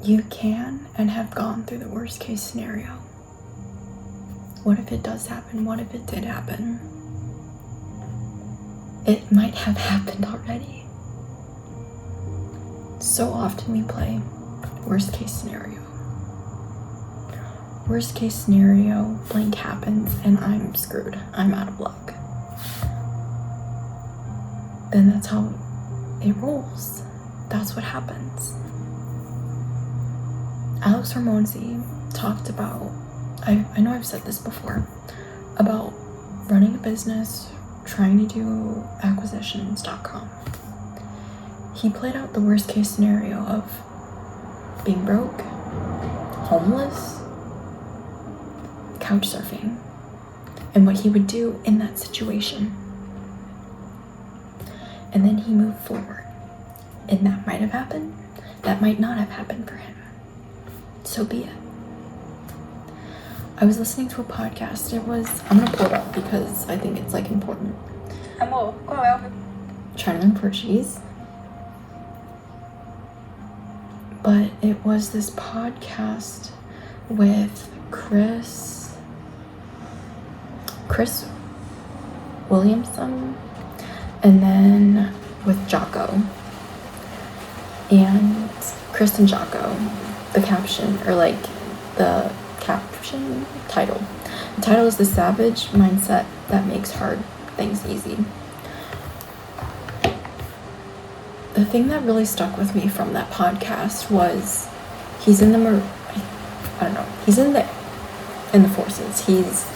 you can and have gone through the worst case scenario. What if it does happen? What if it did happen? It might have happened already. So often we play worst case scenario. Worst case scenario, blank happens and I'm screwed. I'm out of luck. Then that's how it rolls. That's what happens. Alex Hormozi talked about, I know I've said this before, about running a business, trying to do acquisitions.com. He played out the worst case scenario of being broke, homeless, couch surfing, and what he would do in that situation. And then he moved forward. And that might have happened. That might not have happened for him. So be it. I was listening to a podcast. I'm gonna pull it up because I think it's like important. Amor, qual é o... Trying to learn Portuguese. But it was this podcast with Chris Williamson, and then with Jocko. And Chris and Jocko, the caption title. The title is The Savage Mindset That Makes Hard Things Easy. The thing that really stuck with me from that podcast was he's in the forces. He's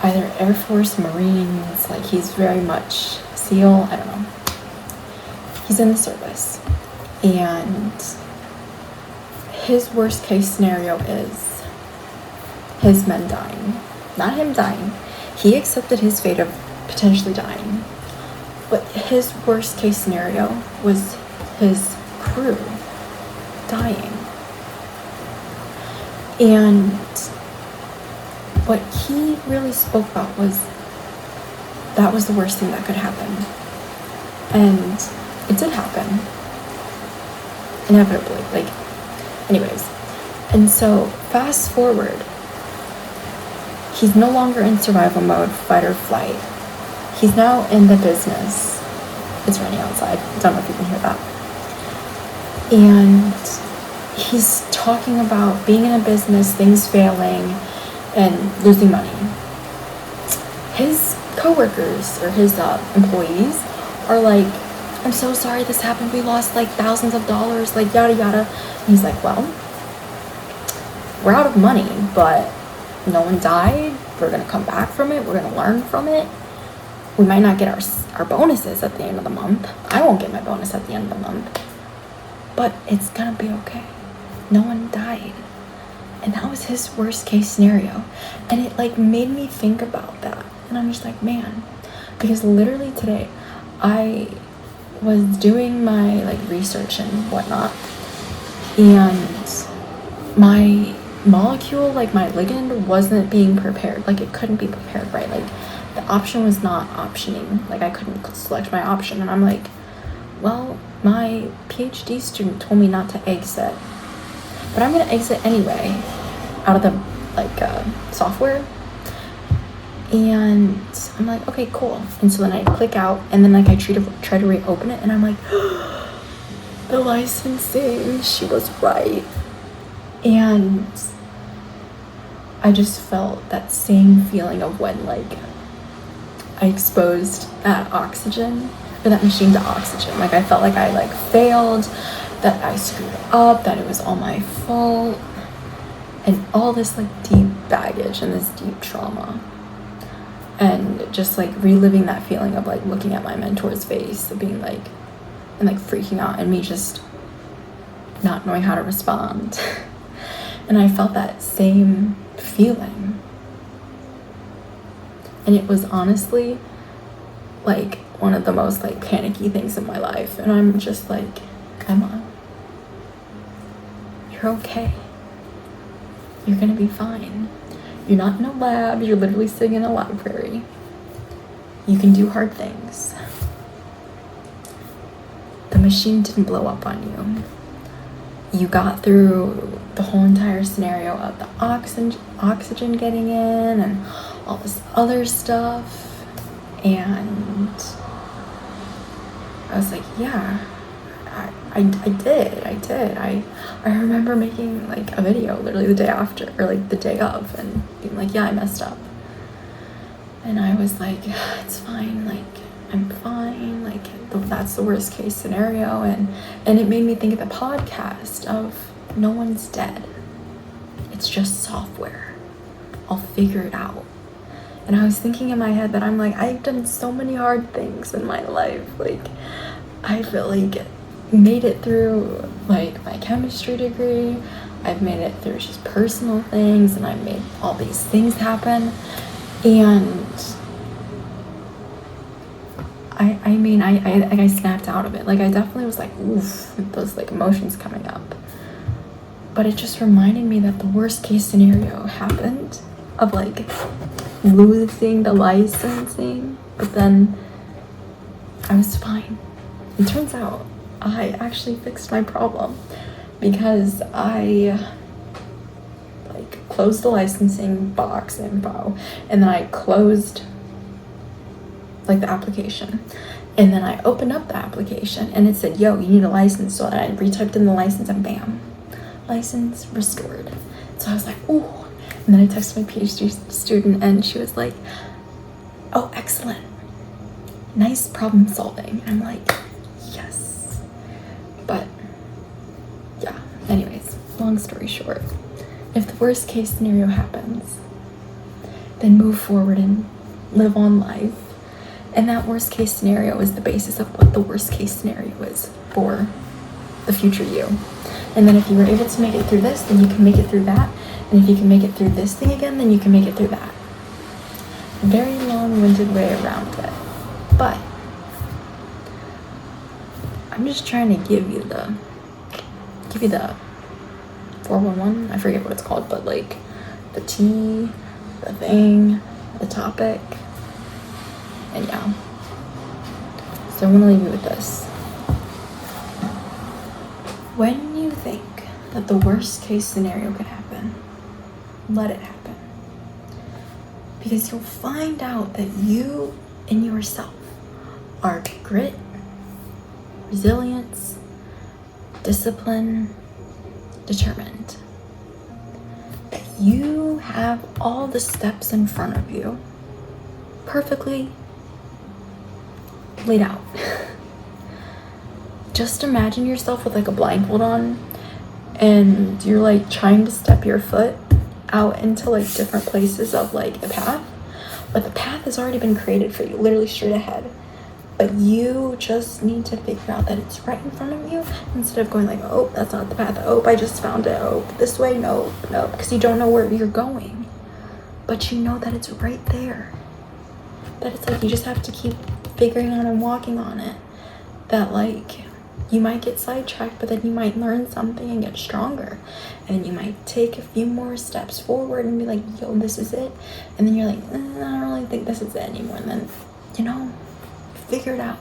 either Air Force, Marines, like he's very much SEAL, I don't know. He's in the service. And his worst case scenario is his men dying. Not him dying. He accepted his fate of potentially dying. But his worst case scenario was his crew dying. And what he really spoke about was that was the worst thing that could happen. And it did happen. Inevitably. Anyways. And so fast forward. He's no longer in survival mode, fight or flight. He's now in the business. It's raining outside. I don't know if you can hear that. And he's talking about being in a business, things failing, and losing money. His coworkers or his employees are like, I'm so sorry this happened. We lost like thousands of dollars, like yada yada. And he's like, well, we're out of money, but no one died. We're going to come back from it. We're going to learn from it. We might not get our bonuses at the end of the month. I won't get my bonus at the end of the month. But it's going to be okay. No one died. And that was his worst case scenario. And it like made me think about that. And I'm just like, man. Because literally today, I was doing my like research and whatnot. And my molecule, like my ligand, wasn't being prepared. Like it couldn't be prepared right. Like the option was not optioning. Like I couldn't select my option. And I'm like, well, my PhD student told me not to exit. But I'm going to exit anyway out of the software. And I'm like, okay, cool. And so then I click out and then like I try to reopen it and I'm like, the licensing, she was right. And I just felt that same feeling of when like I exposed that oxygen or that machine to oxygen. Like I felt like I like failed, that I screwed up, that it was all my fault, and all this like deep baggage and this deep trauma. And just like reliving that feeling of like looking at my mentor's face, of being like, and like freaking out, and me just not knowing how to respond. And I felt that same feeling. And it was honestly like one of the most like panicky things in my life. And I'm just like, Emma, you're okay. You're gonna be fine. You're not in a lab, you're literally sitting in a library. You can do hard things. The machine didn't blow up on you. you got through the whole entire scenario of the oxygen getting in and all this other stuff, and I was like, yeah, I did. I remember making like a video literally the day after, or like the day of, and being like, yeah, I messed up. And I was like, it's fine, like, I'm fine, like, that's the worst case scenario. And it made me think of the podcast of no one's dead. It's just software. I'll figure it out. And I was thinking in my head that I'm like, I've done so many hard things in my life. Like, I've like made it through like my chemistry degree. I've made it through just personal things, and I've made all these things happen. And I snapped out of it. Like, I definitely was like, oof, with those like emotions coming up. But it just reminded me that the worst case scenario happened of like losing the licensing, but then I was fine. It turns out I actually fixed my problem because I like closed the licensing box info, and then I closed like the application, and then I opened up the application and it said, yo, you need a license. So I retyped in the license and bam, license restored. So I was like, ooh. And then I texted my PhD student and she was like, oh, excellent, nice problem solving. And I'm like, yes. But yeah, anyways, long story short, if the worst case scenario happens, then move forward and live on life. And that worst case scenario is the basis of what the worst case scenario is for the future you. And then if you were able to make it through this, then you can make it through that. And if you can make it through this thing again, then you can make it through that. Very long-winded way around it. But I'm just trying to give you the 411. I forget what it's called, but like the tea, the thing, the topic. And yeah, so I'm gonna leave you with this. When you think that the worst case scenario could happen, let it happen. Because you'll find out that you in yourself are grit, resilience, discipline, determined. That you have all the steps in front of you perfectly laid out. Just imagine yourself with like a blindfold on, and you're like trying to step your foot out into like different places of like the path, but the path has already been created for you, literally straight ahead. But you just need to figure out that it's right in front of you, instead of going like, oh, that's not the path, oh, I just found it, oh, this way, no, because you don't know where you're going, but you know that it's right there. That it's like you just have to keep figuring out and walking on it. That like you might get sidetracked, but then you might learn something and get stronger, and you might take a few more steps forward and be like, yo, this is it. And then you're like, I don't really think this is it anymore. And then, you know, figure it out,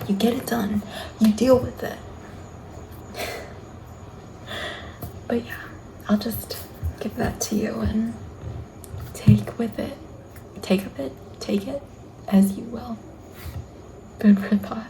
you get it done, you deal with it. But yeah, I'll just give that to you and take of it as you will. Food for thought.